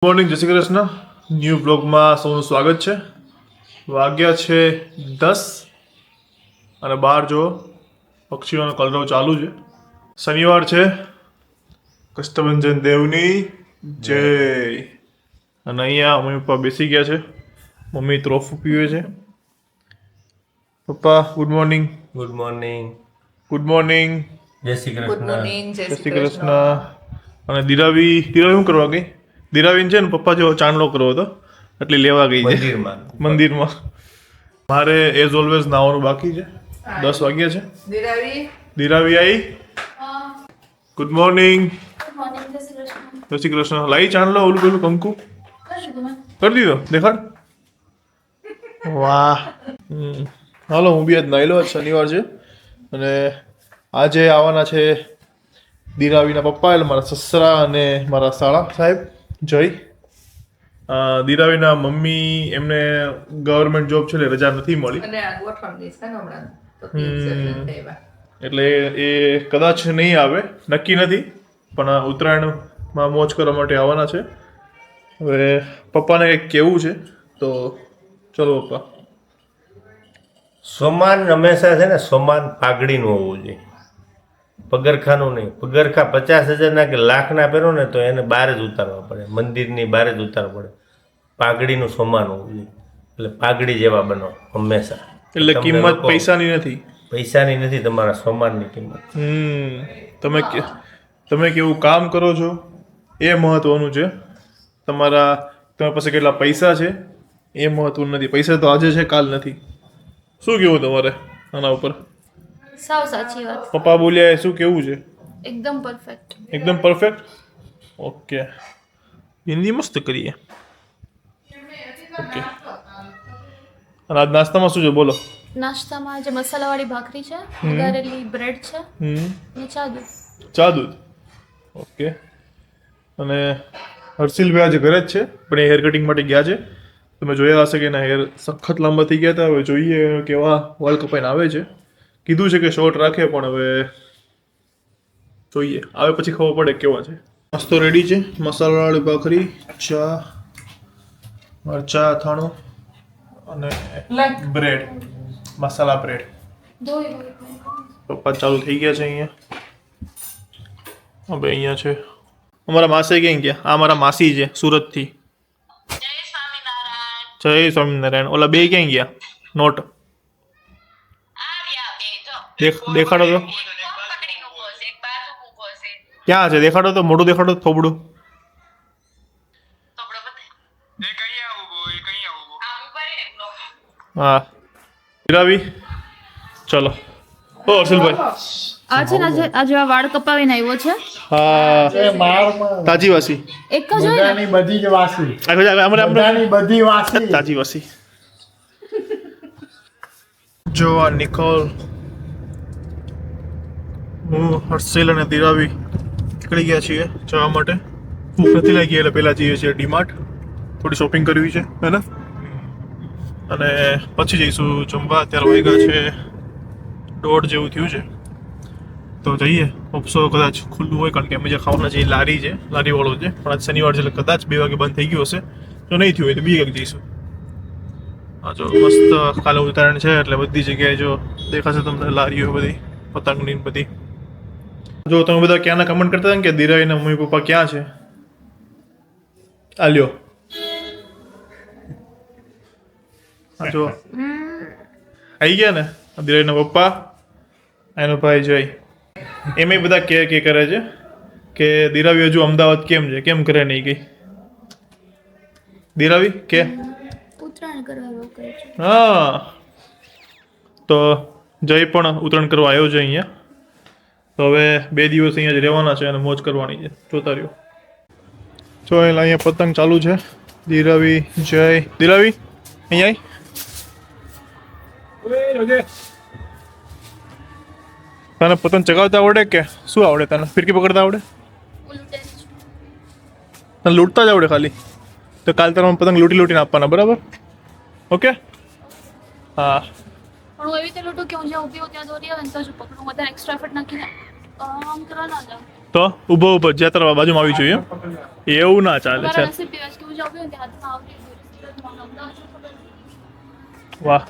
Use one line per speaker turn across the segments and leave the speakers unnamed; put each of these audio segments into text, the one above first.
Morning, જય Shri Krishna. New બ્લોગમાં સૌનું સ્વાગત છે. વાગ્યા છે 10 અને બહાર જો પક્ષીઓનો કલરવ ચાલુ છે. શનિવાર છે. કષ્ટભંજન દેવની જય. અને અહીંયા મમ્મી પપ્પા બેસી ગયા છે. મમ્મી ત્રોફું પીવે છે. પપ્પા good morning.
Good morning.
Good morning.
જય શ્રી
ગુડ
કૃષ્ણ.
મોર્નિંગ,
જય શ્રી કૃષ્ણ. અને દિરાવી શું કરવા ગઈ? દિરાવીને છે ને પપ્પા જેવો ચાંદલો કરવો હતો એટલે લેવા ગઈ છે મંદિરમાં. મારે એઝ ઓલવેઝ નાવાનું બાકી છે. 10 વાગ્યા છે. દિરાવી આવી. Good morning. જય શ્રી કૃષ્ણ. લાઈ ચાંદલો ઓલું પેલું કંકુ કરી દીધો. દેખાડ. વાહ. હાલો હું બી આજ નાઈ લો. આજ શનિવાર છે અને આજે આવવાના છે દિરાવીના પપ્પા એટલે મારા સસરા અને મારા સાળા સાહેબ જય. દિરાવીના મમ્મી એમને ગવર્મેન્ટ જોબ છે એટલે રજા નથી મળી એટલે એ કદાચ નહીં આવે, નક્કી નથી, પણ ઉત્તરાયણમાં મોજ કરવા માટે આવવાના છે. હવે પપ્પાને કંઈક કહેવું છે તો ચલો પપ્પા.
સોમાન હંમેશા છે ને સોમાન પાઘડીનું હોવું જોઈએ, પગરખાનું નહીં. પગરખા 50,000 કે લાખના પહેરો ને તો એને બહાર જ ઉતારવા પડે, મંદિરની બહાર જ ઉતારવા પડે. પાઘડીનું સોમાન હોવું જોઈએ એટલે પાઘડી જેવા બનો હંમેશા.
એટલે કિંમત પૈસાની નથી.
પૈસાની નથી, તમારા સોમાનની કિંમત.
તમે કેવું કામ કરો છો એ મહત્વનું છે. તમારી પાસે કેટલા પૈસા છે એ મહત્વનું નથી. પૈસા તો આજે છે, કાલ નથી. શું કેવું તમારે આના ઉપર?
સાવ સાચી વાત.
પપ્પા બોલ્યા શું કેવું છે?
એકદમ પરફેક્ટ.
એકદમ પરફેક્ટ. ઓકે, હિન્દી મસ્ત કરીએ. ઓકે. અને આજ નાસ્તામાં શું છે બોલો?
નાસ્તામાં આજે મસાલાવાળી ભાખરી છે, વઘારેલી બ્રેડ છે અને ચા દૂધ.
ચા દૂધ. ઓકે. અને હર્ષિલભાઈ આજે ઘરે જ છે, પણ એ હેર કટિંગ માટે ગયા છે. તમે જોયા હશે કે એના હેર સખત લાંબા થઈ ગયા હતા. હવે જોઈએ કેવા વાળ કપાઈને આવે છે. કીધું છે કે શોર્ટ રાખે, પણ હવે જોઈએ, આવે પછી ખબર પડે કેવા છે. નાસ્તો રેડી છે. મસાલાવાળી ભાખરી, ચા, મરચા અથાણું અને બ્રેડ, મસાલા બ્રેડ. પપ્પા ચાલુ થઈ ગયા છે અહીંયા. હવે અહીંયા છે અમારા માસી. ક્યાં ગયા? આ મારા માસી છે સુરતથી. જય સ્વામિનારાયણ. ઓલા બે ક્યાં ગયા? નોટ દેખાડો તો. ક્યાં છે? દેખાડો તો, મોઢું દેખાડો, થોબડું. હા દિરાવી ચલો. ઓ હર્ષિલભાઈ
આજે આ વાળ કપાવીને આવ્યો છે.
હા, તાજી વાસી.
એક જ હોય ને?
બધી જ વાસી. બધી વાસી.
તાજી વાસી. જો આ નિકોલ, હું, હર્ષિલ અને દિરાવી નીકળી ગયા છીએ જવા માટે. ભૂખ નથી લાગી એટલે પહેલાં જઈએ છીએ ડીમાર્ટ. થોડી શોપિંગ કરવી છે હે ને, અને પછી જઈશું જમવા. અત્યારે વાગ્યા છે 1:30 જેવું થયું છે તો જઈએ. ઓપ્સો કદાચ ખુલ્લું હોય કારણ કે અમે જે ખાવાના છે એ લારી છે, લારીવાળો છે, પણ આજ શનિવાર છે એટલે કદાચ 2 વાગે બંધ થઈ ગયું હશે. જો નહીં થયું હોય તો 2 વાગે જઈશું. હા જો મસ્ત કાલે ઉત્તરાયણ છે એટલે બધી જગ્યાએ જો દેખાશે તમને લારીઓ બધી, પતંગની બધી. જો તમે બધા ક્યાંના કમેન્ટ કરતા હતા કે દિરાવીના મમ્મી પપ્પા ક્યાં છે? આ લ્યો. હા જો આવી ગયા ને દિરાવીના પપ્પા, એનો ભાઈ જય. એમ બધા કે કરે છે કે દિરાવી હજુ અમદાવાદ કેમ છે, કેમ ઘરે નહીં ગઈ? દિરાવી કે
ઉત્તરાયણ કરવા રોકાય છે.
હા, તો જય પણ ઉત્તરાયણ કરવા આવ્યો છે અહીંયા. તો હવે 2 દિવસ અહીંયા જ રહેવાના છે અને મોજ કરવાની છે. જોતા રહ્યો. જો અહીંયા પતંગ ચાલુ છે. દિરાવી જય. દિરાવી અહીંયા આવી. તને પતંગ ચગાવતા આવડે કે શું આવડે? તને ફિરકી પકડતા આવડે? તને લૂંટતા જ આવડે ખાલી? તો કાલ તારા પતંગ લૂંટીને આપવાના, બરાબર? ઓકે. હા,
પણ હું એવી રીતે લૂંટું કે હું જ્યાં ઊભી હોઉં ત્યાં દોરી આવે ને તો જ પકડું. વધારે એક્સ્ટ્રા એફર્ટ નાખીને આમ કરવા ના જાઉં.
તો ઊભો ઊભો જ્યાં તારા બાજુમાં આવી જોઈએ એવું ના ચાલે.
મારા
ચાલ
નસીબ એવા છે કે હું જાઉં ને હાથમાં આવતી સુરતમાં અમદાવાદ
વાહ.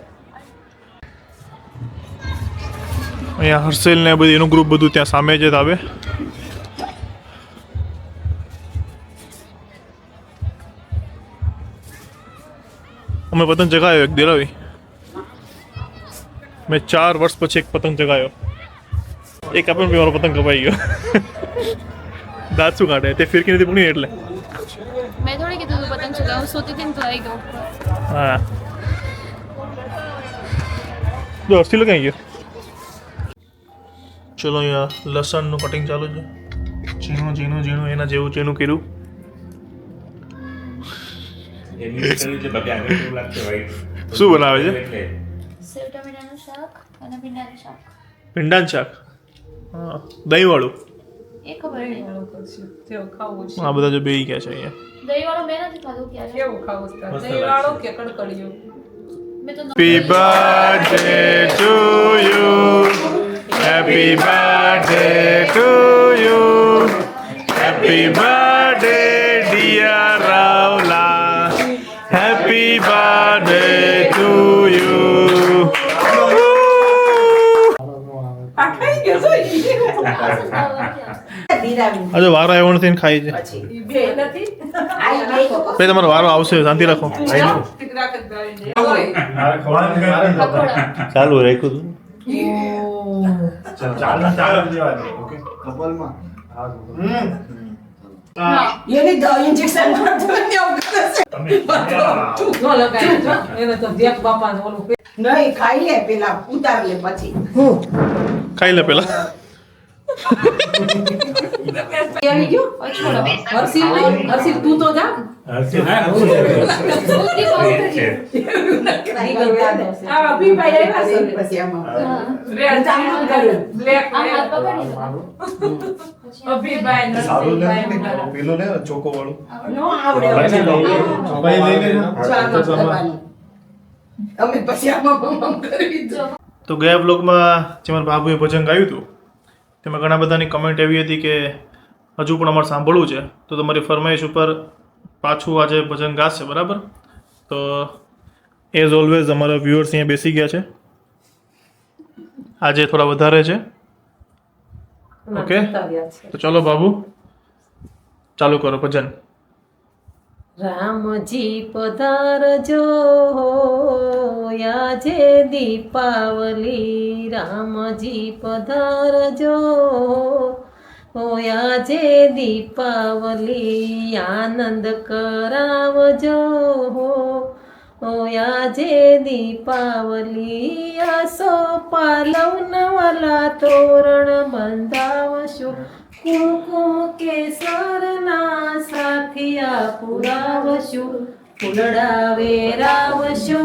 અહીંયા હર્ષેલ ને બધી એનું ગ્રુપ બધું ત્યાં સામે જ આવે. અમે પતંગ ચગાવ્યો એક દેરાવી. મેં 4 વર્ષ પછી એક પતંગ ચગાવ્યો. એક આપણને મારો પતંગ કપાઈ ગયો. દાંત શું કાઢે તે ફિરકી નથી પૂણી એટલે.
મેં થોડી કીધું તું પતંગ ચગાવ સોતી હતી ને તો આવી ગયો ઉપર.
હા જો હર્ષિલ કઈ ગયો. ચલો અહીંયા લસણનું કટિંગ ચાલુ છે. ઝીણું ઝીણું ઝીણું એના જેવું ઝીણું કર્યું. શું બનાવે છે?
સેવ ટમેટાનું શાક અને ભીંડાનું શાક.
ભીંડાનું શાક. હા દહીંવાળું.
એ ખબર નહીં.
આ બધા જો બેહી ગયા છે અહીંયા.
દહીંવાળું મેં નથી ખાધું ક્યારે.
કેવું ખાવું છે? દહીંવાળું કે કડકડિયું?
મેં તો
Happy birthday to you. Happy birthday to you. Happy birthday dear Raula. Happy birthday to you.
આ ખાઈ ગયો છે ઈ.
આજે વારો આવ્યો નથી ને ખાઈ છે.
ઈ બે નથી.
ભાઈ તમારો વારો આવશે શાંતિ રાખો.
ઠીક રાખ જ ગાળીને. ઓય.
પકોડા.
ચાલુ રાખ્યું હતું.
એની ઇન્જેક્શન ન લગાય એને તો દેખ બાપાને ઓલું
નહીં ખાઈ લે પેલા ઉતાર લે પછી
ખાઈ લે પેલા.
આવી ગયો. હર્ષિલ તું તો જા. આ અભિભાઈ આવ્યા છે.
પછી આમાં
રેડ ચાલુ કર્યું. બ્લેક
આ હાથ પકડી લો.
અભિભાઈ નરસિંહભાઈ
પેલો ને ચોકો વાળું.
નો આવડે અમે પછી આમાં કરી દો.
તો ગયા બ્લોગમાં જે મારા બાબુએ ભજન ગાયું હતું તેમાં ઘણા બધાની કમેન્ટ એવી હતી કે હજુ પણ અમારે સાંભળવું છે તો તમારી ફરમાઈશ ઉપર પાછું આજે ભજન ગાશે બરાબર. તો એઝ ઓલવેઝ અમારા વ્યુઅર્સ અહીંયા બેસી ગયા છે. આજે થોડા વધારે છે. ઓકે તો ચલો બાબુ ચાલુ કરો ભજન.
રામજી પધારજો આજે દીપાવલી. રામજી પધારજો આજે દીપાવલી. આનંદ કરાવજો આજે દીપાવલી. આસો પાલવ નવલા તોરણ બંધાવશો. કુમકુમ કેસરના સાથિયા પુરાવશું. ફૂલડા વેરાવશો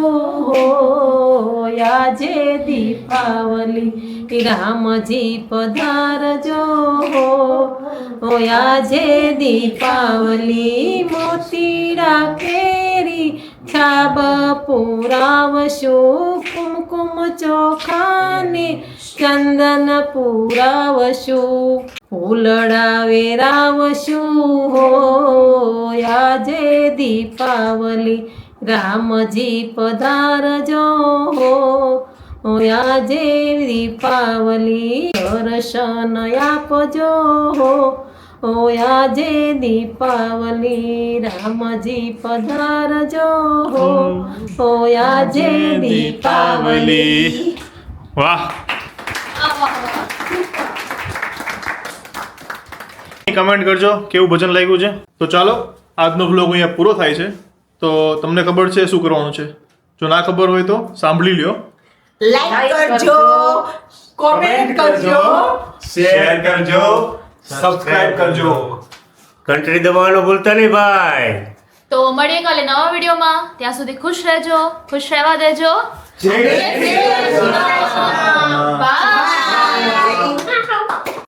આજે દીપાવલી. રામજી પધારજો આજે દીપાવલી. મોતીડા કેરી છાબ પુરાવશું. કુમકુમ ચોખાને ચંદન પુરાવશું. ફૂલડા વેરાવશું આજે દીપાવલી. રામજી પધારજો આજે દીપાવલી. દર્શન આપજો આજે દીપાવલી. રામજી પધારજો આજે દીપાવલી.
વાહ. કમેન્ટ કરજો કેવું ભજન લાગ્યું છે. તો ચાલો આજનો બ્લોગ અહીંયા પૂરો થાય છે. તો તમને ખબર છે શું કરવાનું છે? જો ના ખબર હોય તો સાંભળી લ્યો.
લાઈક કરજો, કોમેન્ટ કરજો,
શેર કરજો, સબસ્ક્રાઇબ કરજો. ઘંટડી દબાવવાનું ભૂલતા નહીં ભાઈ.
તો મળીએ કાલે નવા વિડીયોમાં. ત્યાં સુધી ખુશ રહેજો, ખુશ રહેવા દેજો. બાય.